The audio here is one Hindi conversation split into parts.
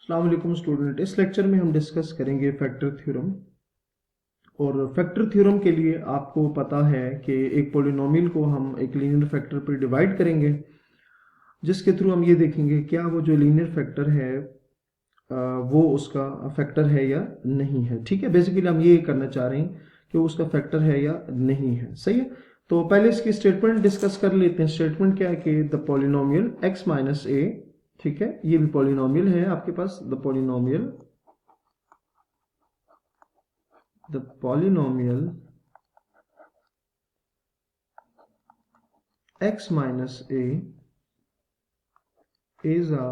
अस्सलाम वालेकुम स्टूडेंट। इस लेक्चर में हम डिस्कस करेंगे फैक्टर थ्योरम। और फैक्टर थ्योरम के लिए आपको पता है कि एक पॉलिनोमियल को हम एक लीनियर फैक्टर पर डिवाइड करेंगे, जिसके थ्रू हम ये देखेंगे क्या वो जो लीनियर फैक्टर है वो उसका फैक्टर है या नहीं है। ठीक है, बेसिकली हम ये करना चाह रहे हैं कि वो उसका फैक्टर है या नहीं है। सही है, तो पहले इसकी स्टेटमेंट डिस्कस कर लेते हैं। स्टेटमेंट क्या है कि the polynomial x minus a, ठीक है, ये भी पॉलिनोमियल है आपके पास। The polynomial x minus a is a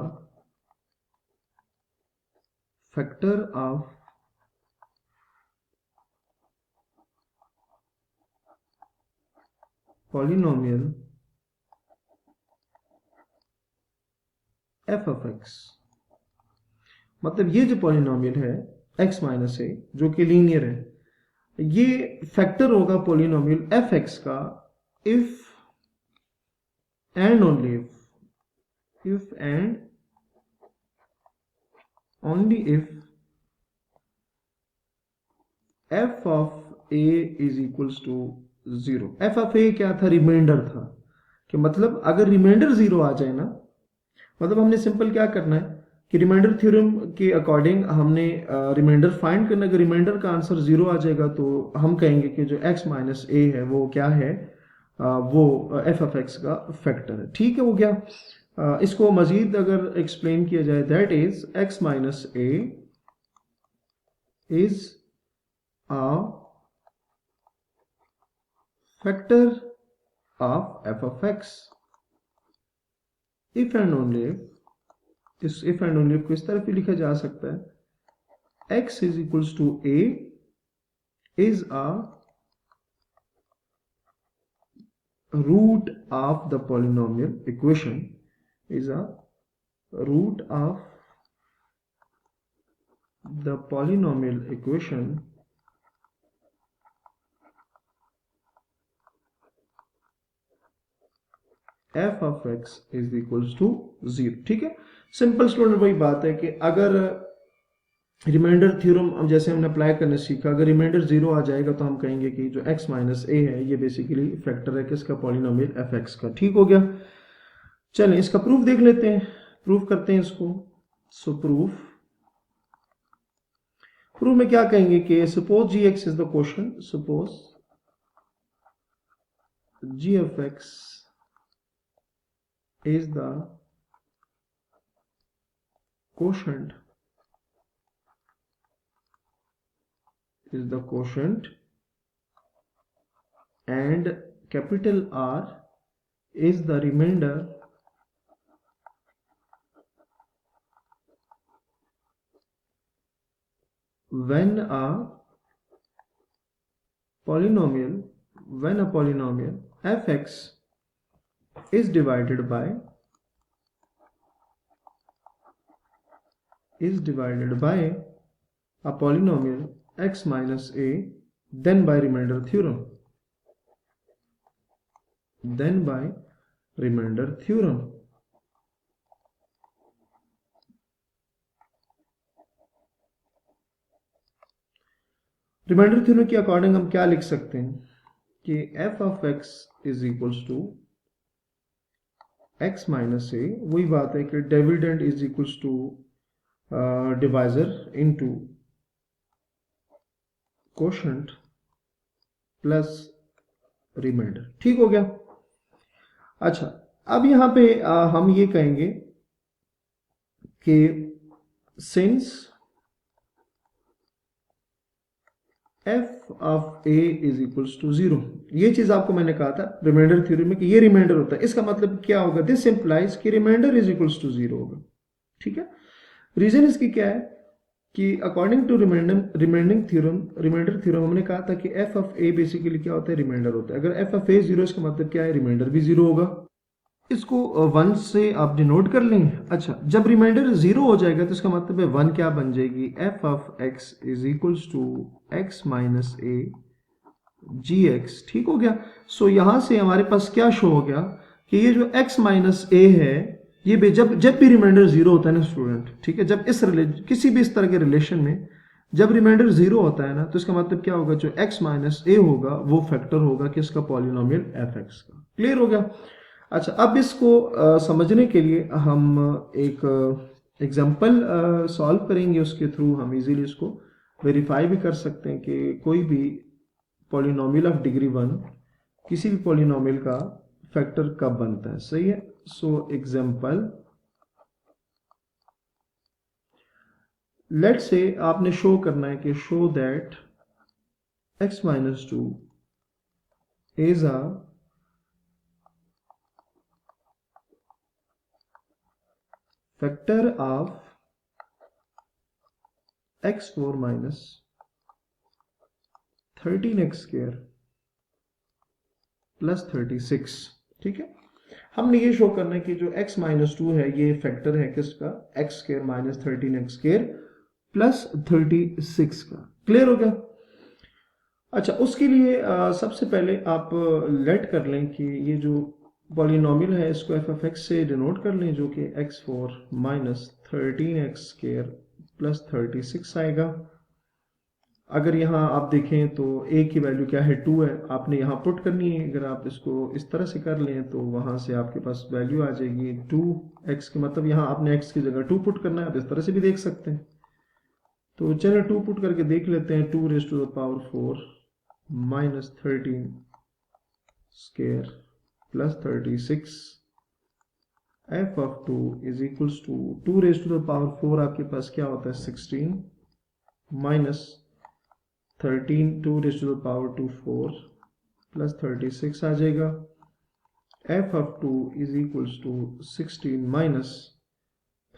factor of polynomial f of x। मतलब ये जो पॉलिनोमियल है x माइनस ए जो कि लीनियर है, ये फैक्टर होगा पॉलिनोमियल एफ एक्स का if and only if and only if f of a is equals to 0। F of a क्या था? रिमाइंडर था। कि मतलब अगर रिमाइंडर 0 आ जाए ना, मतलब हमने सिंपल क्या करना है कि रिमाइंडर थ्योरम के अकॉर्डिंग हमने रिमाइंडर फाइंड करना। अगर रिमाइंडर का आंसर 0 आ जाएगा तो हम कहेंगे कि जो x माइनस ए है वो क्या है, वो एफ ऑफ एक्स का फैक्टर है। ठीक है, हो गया। इसको मजीद अगर एक्सप्लेन किया जाए, that is x minus A is a factor of f of x if and only if इस if and only को इस तरह भी लिखा जा सकता है x is equals to a is a root of the polynomial equation, is a root of the polynomial equation f of x is equals to 0। ठीक है, सिंपल स्टूडेंट वही बात है कि अगर रिमाइंडर थ्योरम जैसे हमने अप्लाई करना सीखा, अगर रिमाइंडर 0 आ जाएगा तो हम कहेंगे कि जो x माइनस ए है ये बेसिकली फैक्टर है किसका? पॉलिनोमियल एफ एक्स का। ठीक हो गया। चलें इसका प्रूफ देख लेते हैं, प्रूफ करते हैं इसको। सो प्रूफ में क्या कहेंगे कि suppose g x is the question, suppose g f x is the quotient and capital R is the remainder when a polynomial f(x) is divided by a polynomial x minus a, then by remainder theorem, remainder theorem के अकॉर्डिंग हम क्या लिख सकते हैं कि f of x is equals to x minus a, वही बात है कि dividend is equals to divisor into quotient plus remainder. ठीक हो गया। अच्छा, अब यहां पे हम ये कहेंगे कि since f of a is equals to 0, ये चीज आपको मैंने कहा था रिमाइंडर थ्योरी में कि ये रिमाइंडर होता है, इसका मतलब क्या होगा? दिस इंप्लाइज कि रिमाइंडर इज इक्वल्स टू 0 होगा। ठीक है, रीजन इसकी क्या है कि अकॉर्डिंग टू रिमाइंडर थ्योरम हमने कहा था कि f ऑफ a बेसिकली क्या होता है? रिमाइंडर होता है। अगर f ऑफ a 0, इसका मतलब क्या है? रिमाइंडर भी 0 होगा। इसको 1 से आप डिनोट कर लेंगे। अच्छा, जब रिमाइंडर 0 हो जाएगा तो इसका मतलब है 1 क्या बन जाएगी? f of x is equals to x minus a g x. ठीक हो गया। सो यहां से हमारे पास क्या शो हो गया कि ये जो x माइनस ए है ये जब जब भी रिमाइंडर जीरो होता है ना स्टूडेंट, ठीक है, जब किसी भी इस तरह के रिलेशन में जब रिमाइंडर जीरो होता है ना, तो इसका मतलब क्या होगा, जो x माइनस ए होगा वो फैक्टर होगा किसका, पॉलिनोमियल fx का। क्लियर हो गया। अच्छा, अब इसको समझने के लिए हम एक एग्जांपल सॉल्व करेंगे, उसके थ्रू हम इजीली इसको वेरीफाई भी कर सकते हैं कि कोई भी पॉलिनोमियल ऑफ डिग्री 1 किसी भी पॉलिनोमियल का फैक्टर कब बनता है। सही है। सो एग्जांपल, लेट्स से आपने शो करना है कि show that x minus 2 is a factor of x4 minus 13x square plus 36। ठीक है, हमने ये शो करना है कि जो x माइनस 2 है ये फैक्टर है किसका, x square minus 13x square plus 36 का। क्लियर हो गया। अच्छा, उसके लिए सबसे पहले आप लेट कर लें कि ये जो पॉलिनोमियल है इसको एफ ऑफ एक्स से डिनोट कर लें, जो कि x4 minus 13x square plus 36 आएगा। अगर यहाँ आप देखें तो a की वैल्यू क्या है, 2 है, आपने यहाँ पुट करनी है। अगर आप इसको इस तरह से कर लें तो वहाँ से आपके पास वैल्यू आ जाएगी 2x के, मतलब यहाँ आपने x की जगह 2 पुट करना है। आप इस तरह से भी देख सकते हैं। तो चलो 2 पुट करके देख लेते हैं। 2 रेज़ टू द पावर 4 माइनस 13 square plus 36 f of 2 is equals to 2 raise to the power 4 आपके पास क्या होता है 16 minus 13 2 raise to the power 2 4 plus 36 आ जाएगा। F of 2 is equals to 16 minus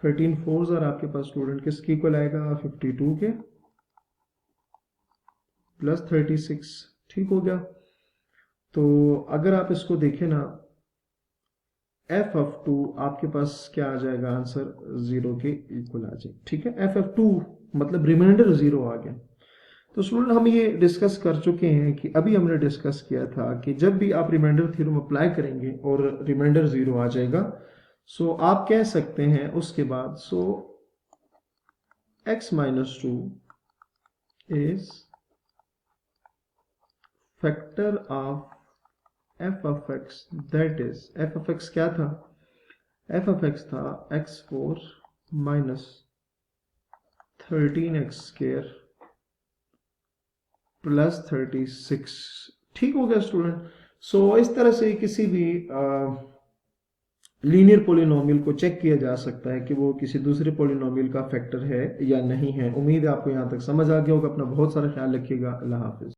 13 fours और आपके पास स्टूडेंट किसके इक्वल आएगा 52 के प्लस 36। ठीक हो गया। तो अगर आप इसको देखें ना, एफ ऑफ 2 आपके पास क्या आ जाएगा, आंसर 0 के इक्वल आ जाए। ठीक है, एफ ऑफ 2 मतलब रिमाइंडर 0 आ गया। तो स्टूडेंट हम ये डिस्कस कर चुके हैं कि अभी हमने डिस्कस किया था कि जब भी आप रिमाइंडर थ्योरम अप्लाई करेंगे और रिमाइंडर 0 आ जाएगा, सो आप कह सकते हैं उसके बाद, सो x minus 2 is factor of f of x, that is f of x क्या था, f of x था x4 minus 13x square plus 36। ठीक हो गया स्टूडेंट। सो इस तरह से किसी भी लीनियर पॉलिनोमियल को चेक किया जा सकता है कि वो किसी दूसरे पॉलिनोमियल का फैक्टर है या नहीं है। उम्मीद है आपको यहाँ तक समझ आ गया होगा। अपना बहुत सारा ख्याल रखिएगा। अल्लाह हाफिज।